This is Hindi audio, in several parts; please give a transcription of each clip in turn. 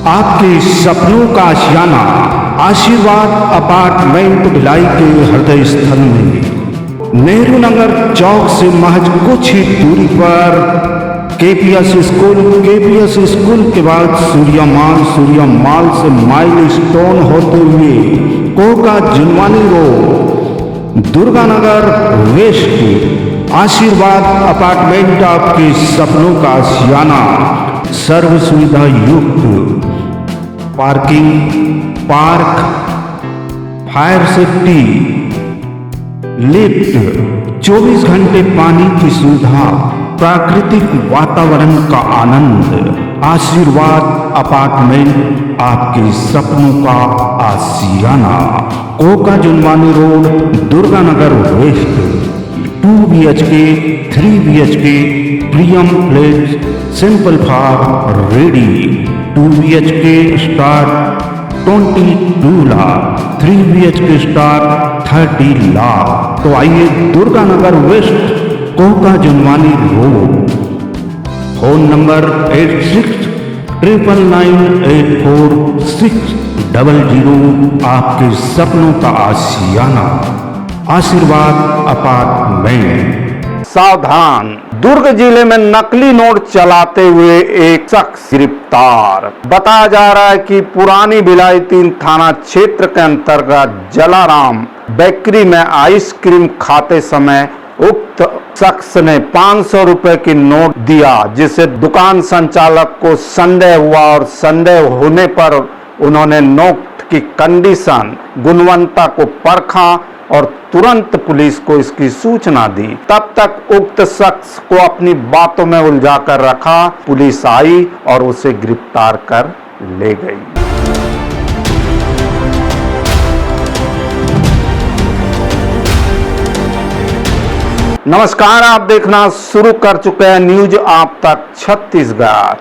आपके सपनों का आशियाना आशीर्वाद अपार्टमेंट भिलाई के हृदय स्थल में नेहरू नगर चौक से महज कुछ ही दूरी पर केपीएस स्कूल के बाद सूर्या माल से माइल स्टोन होते हुए Koka Junwani road Durganagar west Ashirwad apartment आपके सपनों का आशियाना सर्व सुविधा युक्त parking, park, fire safety, lift, 24 घंटे पानी की सुविधा, प्राकृतिक वातावरण का आनंद। आशीर्वाद अपार्टमेंट आपके सपनों का आशियाना Koka Junwani road Durganagar west 2 BHK 3 BHK premium flat simple for ready 2 BHK start 22 lakh 3 BHK start 30 lakh. तो आइए Durganagar west Koka Junwani road, phone number 8699984600 आपके सपनों का आशियाना आशीर्वाद अपार्टमेंट। सावधान, दुर्ग जिले में नकली नोट चलाते हुए एक शख्स गिरफ्तार। बताया जा रहा है कि पुरानी भिलाई 3 थाना क्षेत्र के अंतर्गत जलाराम बेकरी में आइसक्रीम खाते समय उक्त शख्स ने 500 रुपए की नोट दिया, जिसे दुकान संचालक को संदेह हुआ और संदेह होने पर उन्होंने नोट की कंडीशन, गुणवत्ता को परखा और तुरंत पुलिस को इसकी सूचना दी। तब तक उक्त शख्स को अपनी बातों में उलझाकर रखा। पुलिस आई और उसे गिरफ्तार कर ले गई। नमस्कार, आप देखना शुरू कर चुके हैं न्यूज आप तक छत्तीसगढ़।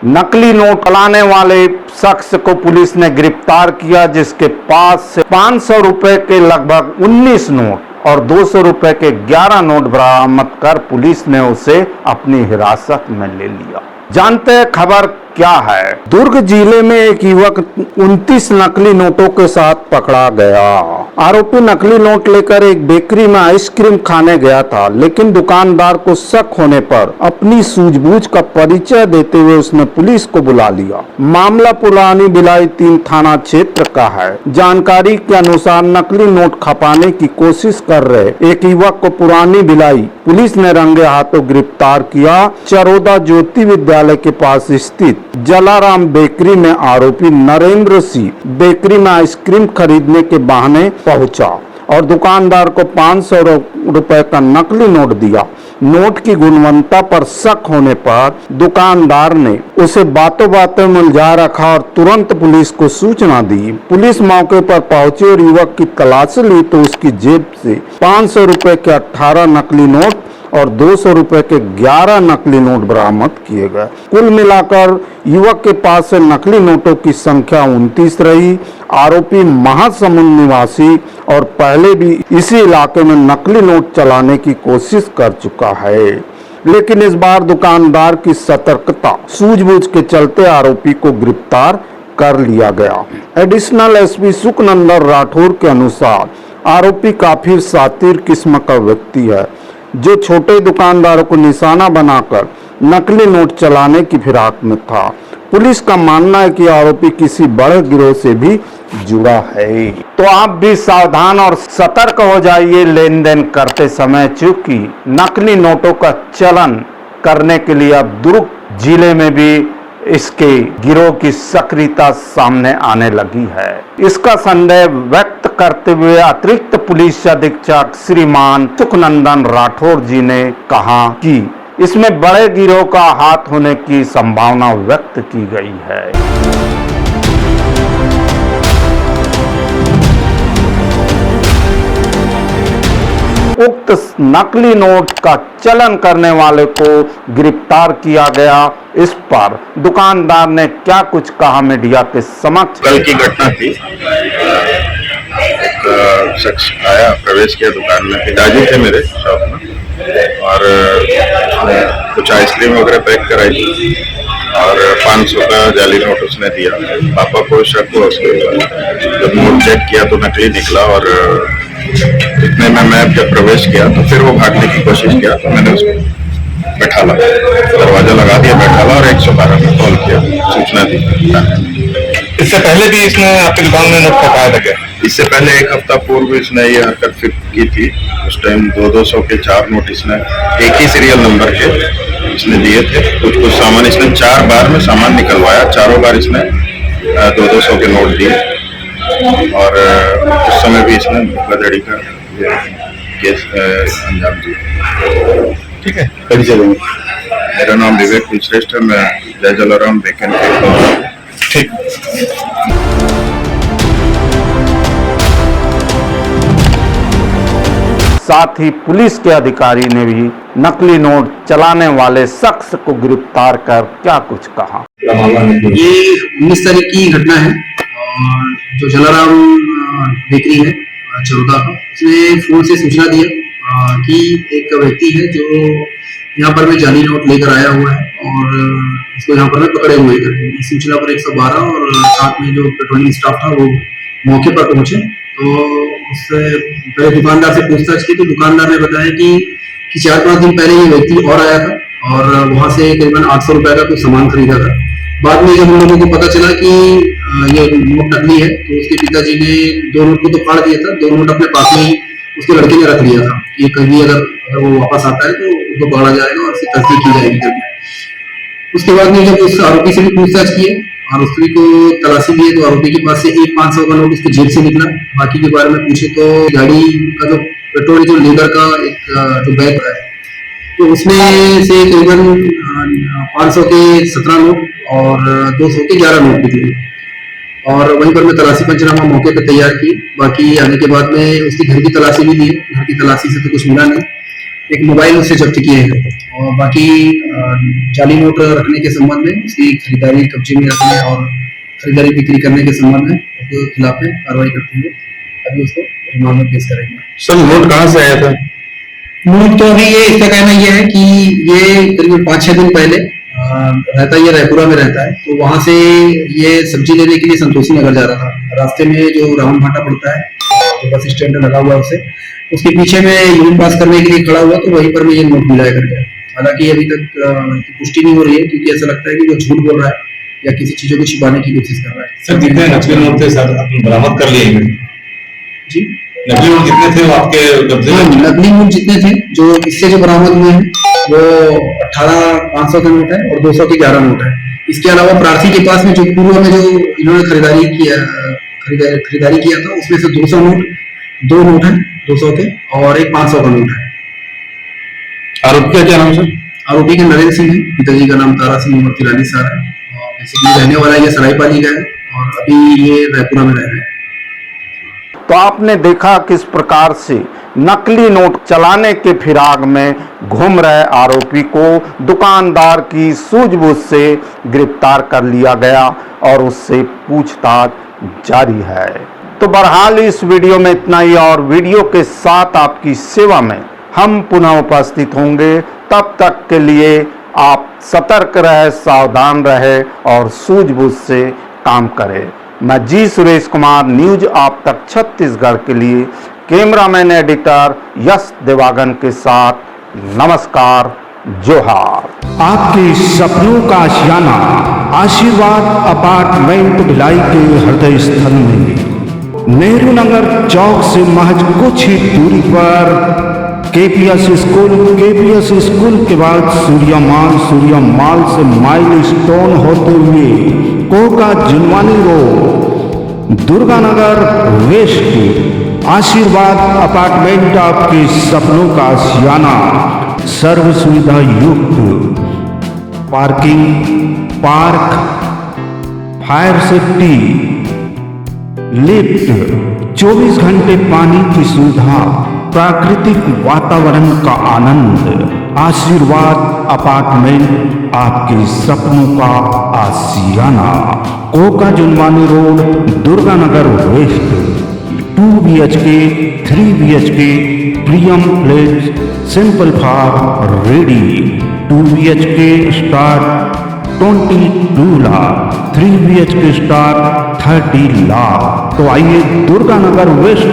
नकली नोट चलाने वाले शख्स को पुलिस ने गिरफ्तार किया, जिसके पास से 500 रुपए के लगभग 19 नोट और 200 रुपए के 11 नोट बरामद कर पुलिस ने उसे अपनी हिरासत में ले लिया। जानते हैं खबर क्या है। दुर्ग जिले में एक युवक 29 नकली नोटों के साथ पकड़ा गया। आरोपी नकली नोट लेकर एक बेकरी में आइसक्रीम खाने गया था, लेकिन दुकानदार को शक होने पर अपनी सूझबूझ का परिचय देते हुए उसने पुलिस को बुला लिया। मामला पुरानी भिलाई 3 थाना क्षेत्र का है। जानकारी के अनुसार नकली नोट खपाने की कोशिश कर रहे एक युवक को पुरानी भिलाई पुलिस ने रंगे हाथों गिरफ्तार किया। चरोदा ज्योति विद्यालय के पास स्थित जलाराम बेकरी में आरोपी नरेंद्र सिंह बेकरी में आइसक्रीम खरीदने के बहाने पहुंचा और दुकानदार को 500 रुपए का नकली नोट दिया। नोट की गुणवत्ता पर शक होने पर दुकानदार ने उसे बातों बातों में उलझा रखा और तुरंत पुलिस को सूचना दी। पुलिस मौके पर पहुंची और युवक की तलाशी ली तो उसकी जेब से 500 रुपए के 18 नकली नोट और 200 रुपए के 11 नकली नोट बरामद किए गए। कुल मिलाकर युवक के पास से नकली नोटों की संख्या 29 रही। आरोपी महासमुंद निवासी और पहले भी इसी इलाके में नकली नोट चलाने की कोशिश कर चुका है, लेकिन इस बार दुकानदार की सतर्कता सूझबूझ के चलते आरोपी को गिरफ्तार कर लिया गया। एडिशनल एसपी सुखनंदन राठौर के अनुसार आरोपी काफी शातिर किस्म का व्यक्ति है, जो छोटे दुकानदारों को निशाना बनाकर नकली नोट चलाने की फिराक में था। पुलिस का मानना है कि आरोपी किसी बड़े गिरोह से भी जुड़ा है। तो आप भी सावधान और सतर्क हो जाइए लेन देन करते समय, चूंकि नकली नोटों का चलन करने के लिए अब दुर्ग जिले में भी इसके गिरोह की सक्रियता सामने आने लगी है। इसका संदेह व्यक्त करते हुए अतिरिक्त पुलिस अधीक्षक श्रीमान सुखनंदन राठौर जी ने कहा कि इसमें बड़े गिरोह का हाथ होने की संभावना व्यक्त की गई है। उक्त नकली नोट का चलन करने वाले को गिरफ्तार किया गया। इस पर दुकानदार ने क्या कुछ कहा मीडिया के समक्ष। कल की घटना थी, एक शख्स आया, प्रवेश किया दुकान में। पिताजी थे मेरे शॉप में और उसने कुछ आइसक्रीम वगैरह पैक कराई और 500 का जाली नोट उसने दिया। पापा को शक हुआ उसके ऊपर। जब नोट चेक किया तो नकली निकला और इतने में मैं जब प्रवेश किया तो फिर वो भागने की कोशिश किया तो मैंने उसको बैठा ला, दरवाजा लगा दिया, बैठा ला और 112 में कॉल किया, सूचना दी। इससे पहले भी इसने आपकी दुकान में नोट पकाया था क्या? इससे पहले एक हफ्ता पूर्व इसने ये हरकत फिर की थी। उस टाइम 200 के 4 नोट इसने एक ही सीरियल नंबर के इसने दिए थे। कुछ सामान इसने 4 बार में सामान निकलवाया, चारों बार इसने 200 के नोट दिए और उस समय भी इसने धोखाधड़ी का केस अंजाम दिया। ठीक है, परिचय देंगे। मेरा नाम विवेक कुलश्रेष्ठ है, मैं जय जलाराम बेकन के। ठीक। साथ ही पुलिस के अधिकारी ने भी नकली नोट चलाने वाले शख्स को गिरफ्तार कर क्या कुछ कहा। ये 19 तारीख की घटना है और जो जलाराम बेकरी है चरोदा का, उसने फोन से सूचना दिया कि एक व्यक्ति है जो यहाँ पर में जाली नोट लेकर आया हुआ है और इसको यहाँ पर में पकड़े हुए करके। इस सूचना पर 112 और साथ में जो पेट्रोलिंग स्टाफ था वो मौके पर पहुंचे। तो उससे पहले दुकानदार से पूछताछ की तो दुकानदार ने बताया कि 4-5 दिन पहले ये व्यक्ति और आया था और वहां से करीबन 800 रुपए का कुछ सामान खरीदा था। बाद में जब हम लोगों को पता चला कि ये नोट नकली है तो उसके पिताजी ने 2 नोट को तो फाड़ दिया था, 2 नोट अपने पास में ही उसके लड़के ने रख लिया था कि कभी अगर वो वापस आता है तो उसको पकड़ा जाएगा और उसकी तस्दीक की जाएगी करके। उसके बाद में जब उस आरोपी से भी पूछताछ की है, आरोपी को तलाशी ली है तो आरोपी के पास से एक 500 का नोट उसके जेब से निकला। बाकी के बारे में पूछे तो गाड़ी का जो पेट्रोल जो लेदर का एक जो बैग है तो उसमें से करीबन 500 के 17 नोट और 200 के 11 नोट निकले और वहीं पर मैं तलाशी पंचनामा मौके पर तैयार की। बाकी आने के बाद में उसकी घर की तलाशी भी ली है, घर की तलाशी से तो कुछ मिला नहीं। एक मोबाइल उससे जब्त किए हैं और बाकी जाली नोट रखने के संबंध में उसकी खरीदारी कब्जे में रखने और खरीदारी बिक्री करने के संबंध में उसके खिलाफ में कार्रवाई करते हुए अभी उसको रिमांड में पेश करेंगे। सर नोट कहाँ से आया था? नोट तो अभी ये इसका कहना ये है कि ये करीबन 5-6 दिन पहले रहता, ये रायपुरा में रहता है, तो वहां से ये सब्जी लेने के लिए संतोषी नगर जा रहा था। रास्ते में जो रावण भाटा पड़ता है जो बस स्टैंड लगा हुआ है उसके पीछे में यूरिन पास करने के लिए खड़ा हुआ तो वहीं पर में ये नोट मिलाया कर गया। हालांकि अभी तक पुष्टि नहीं हो रही है क्योंकि ऐसा लगता है कि वो झूठ बोल रहा है या किसी चीजों को छिपाने की कोशिश कर रहा है। सर जितने नकली नोट थे सर आपने बरामद कर लिए जी, नकली नोट जितने थे वो आपके कब्जे में? नकली नोट जितने थे जो इससे जो बरामद हुए हैं वो 18,500 के नोट है और 200 के 11 नोट है। इसके अलावा प्रार्थी के पास में जो पूर्व में जो इन्होंने खरीदारी किया था उसमें से 200 नोट 2 नोट है 200 के और एक 500 का नोट है। आरोपी का क्या नाम सर? आरोपी का नरेंद्र सिंह है, पिताजी का नाम तारा सिंह उम्र 43 साल है और बेसिकली रहने वाला ये सरायपाली का है और अभी ये रायपुरा में रह रहे हैं। तो आपने देखा किस प्रकार से नकली नोट चलाने के फिराक में घूम रहे आरोपी को दुकानदार की सूझबूझ से गिरफ्तार कर लिया गया और उससे पूछताछ जारी है। तो बहरहाल इस वीडियो में इतना ही और वीडियो के साथ आपकी सेवा में हम पुनः उपस्थित होंगे। तब तक के लिए आप सतर्क रहे, सावधान रहे और सूझबूझ से काम करें। मैं जी सुरेश कुमार, न्यूज आप तक छत्तीसगढ़ के लिए कैमरामैन एडिटर यश देवागन के साथ नमस्कार, जोहार। आपके सपनों का आशियाना आशीर्वाद अपार्टमेंट भिलाई के हृदय स्थल में नेहरू नगर चौक से महज कुछ ही दूरी पर केपीएस स्कूल के बाद सूर्या माल से माइल स्टोन होते हुए Coca Jinvani road, Durganagar west, Ashirwad apartment आपके सपनों का आशियाना। सर्व सुविधा युक्त parking, park, fire safety, lift, 24 घंटे पानी की सुविधा, प्राकृतिक वातावरण का आनंद। आशीर्वाद अपार्टमेंट आपके सपनों का आशियाना। Koka Junwani road, Durganagar west. 2 BHK, 3 BHK, premium flats, simple for ready. 2 BHK start 22 lakh, 3 BHK start 30 lakh. तो आइए Durganagar west,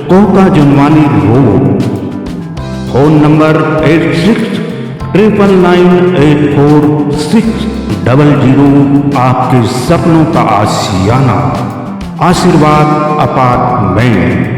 Koka Junwani road, phone number 8699984600, आपके सपनों का आशियाना, आशीर्वाद अपार्टमेंट।